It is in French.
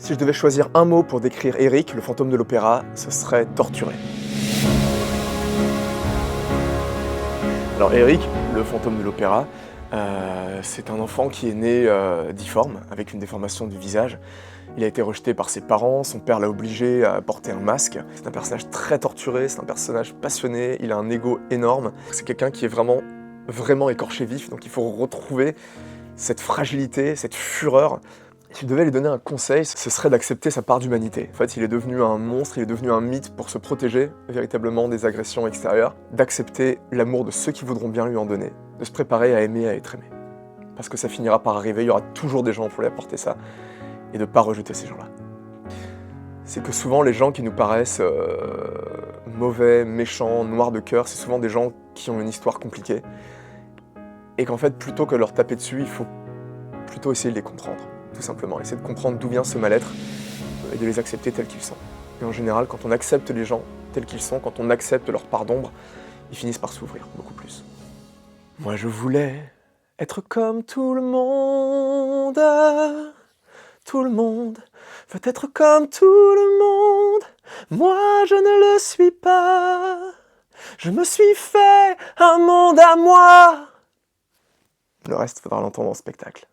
Si je devais choisir un mot pour décrire Eric, le fantôme de l'opéra, ce serait torturé. Alors Eric, le fantôme de l'opéra, c'est un enfant qui est né difforme, avec une déformation du visage. Il a été rejeté par ses parents, son père l'a obligé à porter un masque. C'est un personnage très torturé, c'est un personnage passionné, il a un ego énorme. C'est quelqu'un qui est vraiment écorché vif, donc il faut retrouver cette fragilité, cette fureur. Si je devais lui donner un conseil, ce serait d'accepter sa part d'humanité. En fait, il est devenu un monstre, il est devenu un mythe pour se protéger véritablement des agressions extérieures, d'accepter l'amour de ceux qui voudront bien lui en donner, de se préparer à aimer, à être aimé. Parce que ça finira par arriver, il y aura toujours des gens pour lui apporter ça, et de ne pas rejeter ces gens-là. C'est que souvent, les gens qui nous paraissent mauvais, méchants, noirs de cœur, c'est souvent des gens qui ont une histoire compliquée, et qu'en fait, plutôt que de leur taper dessus, il faut plutôt essayer de les comprendre. Tout simplement, essayer de comprendre d'où vient ce mal-être et de les accepter tels qu'ils sont. Et en général, quand on accepte les gens tels qu'ils sont, quand on accepte leur part d'ombre, ils finissent par s'ouvrir beaucoup plus. Moi je voulais être comme tout le monde. Tout le monde veut être comme tout le monde. Moi je ne le suis pas. Je me suis fait un monde à moi. Le reste, faudra l'entendre en spectacle.